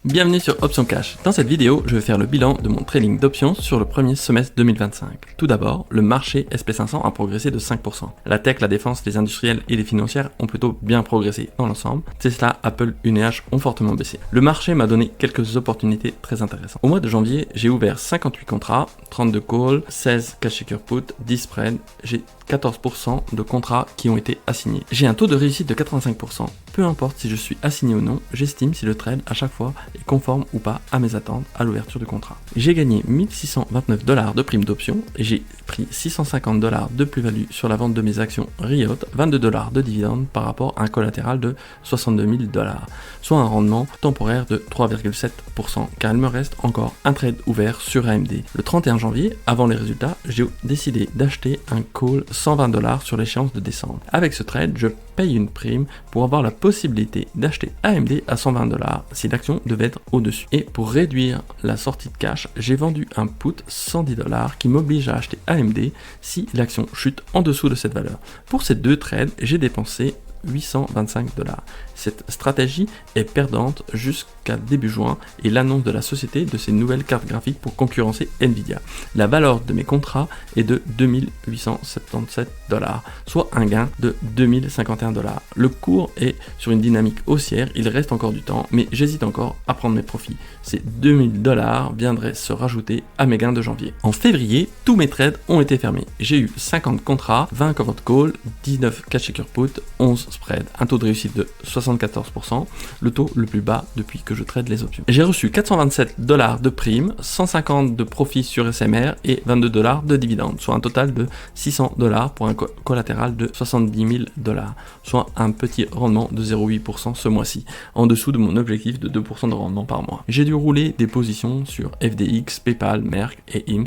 Bienvenue sur Options Cash. Dans cette vidéo, je vais faire le bilan de mon trading d'options sur le premier semestre 2025. Tout d'abord, le marché SP500 a progressé de 5%. La tech, la défense, les industriels et les financières ont plutôt bien progressé dans l'ensemble. Tesla, Apple, UNH ont fortement baissé. Le marché m'a donné quelques opportunités très intéressantes. Au mois de janvier, j'ai ouvert 58 contrats, 32 calls, 16 cash shaker put, 10 spread. J'ai 14% de contrats qui ont été assignés. J'ai un taux de réussite de 85%. Peu importe si je suis assigné ou non, j'estime si le trade à chaque fois est conforme ou pas à mes attentes à l'ouverture du contrat. J'ai gagné $1629 de prime d'option et j'ai pris $650 de plus-value sur la vente de mes actions Riot, $22 de dividendes par rapport à un collatéral de $62 000, soit un rendement temporaire de 3,7% car il me reste encore un trade ouvert sur AMD. Le 31 janvier, avant les résultats, j'ai décidé d'acheter un call $120 sur l'échéance de décembre. Avec ce trade, je paye une prime pour avoir la possibilité d'acheter AMD à $120 si l'action devait être au-dessus. Et pour réduire la sortie de cash, j'ai vendu un put $110 qui m'oblige à acheter AMD si l'action chute en dessous de cette valeur. Pour ces deux trades, j'ai dépensé $825. Cette stratégie est perdante jusqu'à début juin et l'annonce de la société de ses nouvelles cartes graphiques pour concurrencer Nvidia. La valeur de mes contrats est de $2877, soit un gain de $2051. Le cours est sur une dynamique haussière, il reste encore du temps, mais j'hésite encore à prendre mes profits. Ces $2000 viendraient se rajouter à mes gains de janvier. En février, tous mes trades ont été fermés. J'ai eu 50 contrats, 20 covered call, 19 cash shaker put, 11 spread, un taux de réussite de 74%, le taux le plus bas depuis que je trade les options. J'ai reçu $427 de prime, 150 de profit sur SMR et $22 de dividendes, soit un total de $600 pour un collatéral de $70 000, soit un petit rendement de 0,8% ce mois-ci, en dessous de mon objectif de 2% de rendement par mois. J'ai dû rouler des positions sur FDX, PayPal, Merck et IMS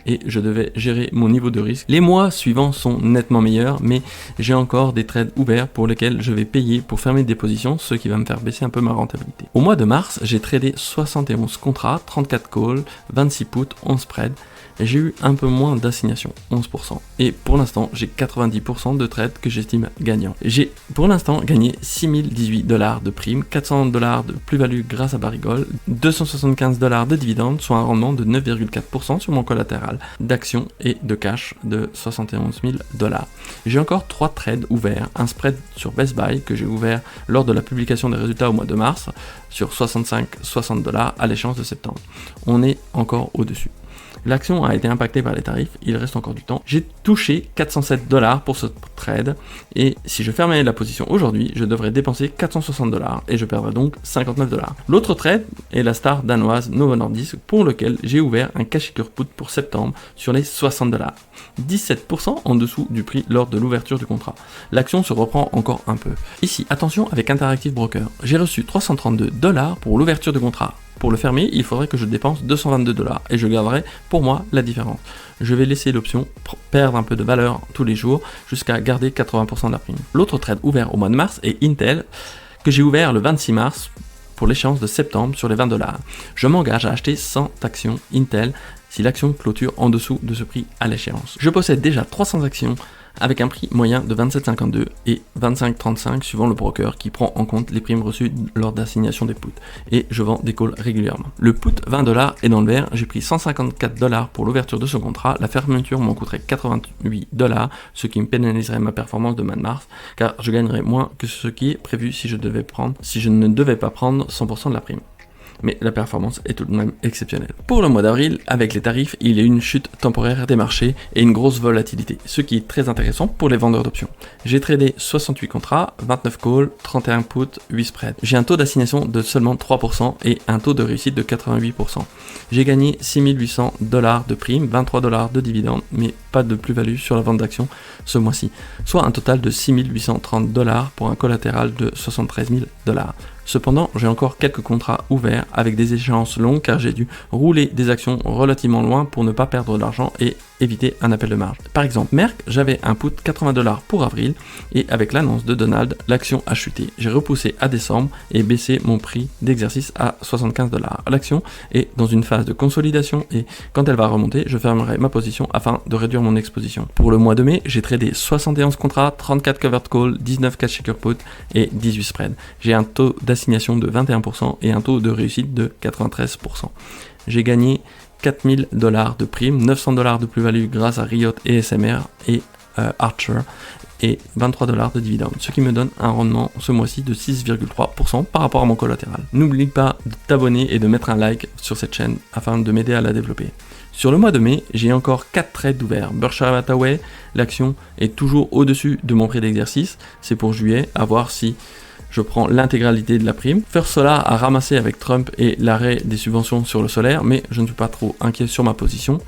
et je devais gérer mon niveau de risque. Les mois suivants sont nettement meilleurs, mais j'ai encore des trades ouverts pour lesquels je vais payer pour fermer des positions, ce qui va me faire baisser un peu ma rentabilité. Au mois de mars, j'ai tradé 71 contrats, 34 calls, 26 puts, 11 spread. J'ai eu un peu moins d'assignation, 11%. Et pour l'instant, j'ai 90% de trades que j'estime gagnants. J'ai pour l'instant gagné $6018 de prime, $400 de plus-value grâce à Barrigold, $275 de dividendes, soit un rendement de 9,4% sur mon collatéral d'actions et de cash de $71 000. J'ai encore 3 trades ouverts, un spread sur Best Buy que j'ai ouvert lors de la publication des résultats au mois de mars sur $65-60 à l'échéance de septembre. On est encore au-dessus. L'action a été impactée par les tarifs, il reste encore du temps. J'ai touché $407 pour ce trade et si je fermais la position aujourd'hui, je devrais dépenser $460 et je perdrais donc $59. L'autre trade est la star danoise Novo Nordisk pour lequel j'ai ouvert un cash shaker put pour septembre sur les $60. 17% en dessous du prix lors de l'ouverture du contrat. L'action se reprend encore un peu. Ici, attention avec Interactive Broker, j'ai reçu $332 pour l'ouverture du contrat. Pour le fermer, il faudrait que je dépense $222 et je garderai pour moi la différence. Je vais laisser l'option perdre un peu de valeur tous les jours jusqu'à garder 80% de la prime. L'autre trade ouvert au mois de mars est Intel que j'ai ouvert le 26 mars pour l'échéance de septembre sur les $20. Je m'engage à acheter 100 actions Intel si l'action clôture en dessous de ce prix à l'échéance. Je possède déjà 300 actions avec un prix moyen de 27,52 et 25,35 suivant le broker qui prend en compte les primes reçues lors d'assignation des puts et je vends des calls régulièrement. Le put $20 est dans le vert, j'ai pris $154 pour l'ouverture de ce contrat, la fermeture m'en coûterait $88, ce qui me pénaliserait ma performance de mois de mars car je gagnerais moins que ce qui est prévu si je ne devais pas prendre 100% de la prime. Mais la performance est tout de même exceptionnelle. Pour le mois d'avril, avec les tarifs, il y a eu une chute temporaire des marchés et une grosse volatilité, ce qui est très intéressant pour les vendeurs d'options. J'ai tradé 68 contrats, 29 calls, 31 puts, 8 spreads. J'ai un taux d'assignation de seulement 3% et un taux de réussite de 88%. J'ai gagné $6800 de prime, $23 de dividendes, mais pas de plus-value sur la vente d'actions ce mois-ci, soit un total de $6830 pour un collatéral de $73 000. Cependant, j'ai encore quelques contrats ouverts avec des échéances longues car j'ai dû rouler des actions relativement loin pour ne pas perdre d'argent et éviter un appel de marge. Par exemple, Merck, j'avais un put $80 pour avril et avec l'annonce de Donald, l'action a chuté. J'ai repoussé à décembre et baissé mon prix d'exercice à $75. L'action est dans une phase de consolidation et quand elle va remonter, je fermerai ma position afin de réduire mon exposition. Pour le mois de mai, j'ai tradé 71 contrats, 34 covered calls, 19 cash shaker put et 18 spreads. J'ai un taux d'assignation d'assignation de 21% et un taux de réussite de 93%. J'ai gagné 4000 $ de primes, 900 $ de plus-value grâce à Riot et SMR et Archer et 23 $ de dividendes, ce qui me donne un rendement ce mois-ci de 6,3% par rapport à mon collatéral. N'oublie pas de t'abonner et de mettre un like sur cette chaîne afin de m'aider à la développer. Sur le mois de mai, j'ai encore 4 trades ouverts. Berkshire Hathaway, l'action est toujours au-dessus de mon prix d'exercice. C'est pour juillet, à voir si je prends l'intégralité de la prime. First Solar a ramassé avec Trump et l'arrêt des subventions sur le solaire, mais je ne suis pas trop inquiet sur ma position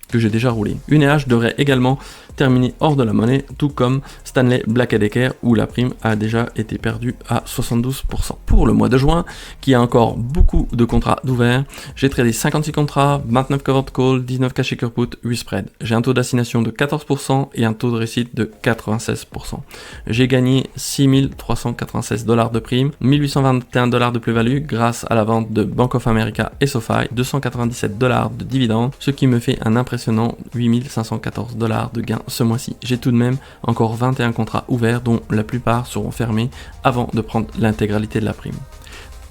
que j'ai déjà roulé. UNH devrait également terminer hors de la monnaie, tout comme Stanley Black & Decker où la prime a déjà été perdue à 72%. Pour le mois de juin, qui a encore beaucoup de contrats d'ouvert, j'ai tradé 56 contrats, 29 covered call, 19 cash shaker put, 8 spread. J'ai un taux d'assignation de 14% et un taux de réussite de 96%. J'ai gagné 6396 $ de prime, 1821 $ de plus-value grâce à la vente de Bank of America et SoFi, 297 $ de dividendes, ce qui me fait un impressionnant 8514 $ de gain ce mois-ci. J'ai tout de même encore 21 contrats ouverts dont la plupart seront fermés avant de prendre l'intégralité de la prime.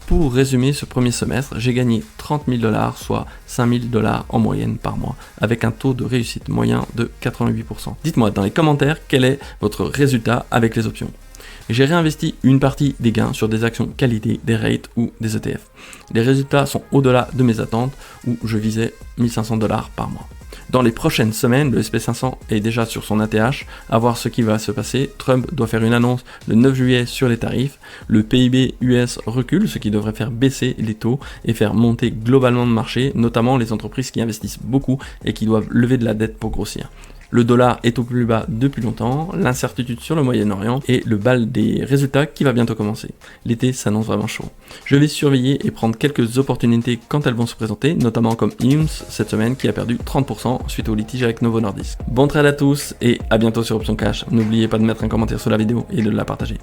Pour résumer ce premier semestre, j'ai gagné 30 000 $, soit 5 000 $ en moyenne par mois, avec un taux de réussite moyen de 88%. Dites-moi dans les commentaires quel est votre résultat avec les options. J'ai réinvesti une partie des gains sur des actions qualité, des rates ou des ETF. Les résultats sont au-delà de mes attentes où je visais 1500 $ par mois. Dans les prochaines semaines, le SP500 est déjà sur son ATH, à voir ce qui va se passer. Trump doit faire une annonce le 9 juillet sur les tarifs, le PIB US recule, ce qui devrait faire baisser les taux et faire monter globalement le marché, notamment les entreprises qui investissent beaucoup et qui doivent lever de la dette pour grossir. Le dollar est au plus bas depuis longtemps, l'incertitude sur le Moyen-Orient et le bal des résultats qui va bientôt commencer. L'été s'annonce vraiment chaud. Je vais surveiller et prendre quelques opportunités quand elles vont se présenter, notamment comme IMS cette semaine qui a perdu 30% suite au litige avec Novo Nordisk. Bon trade à tous et à bientôt sur Option Cash. N'oubliez pas de mettre un commentaire sous la vidéo et de la partager.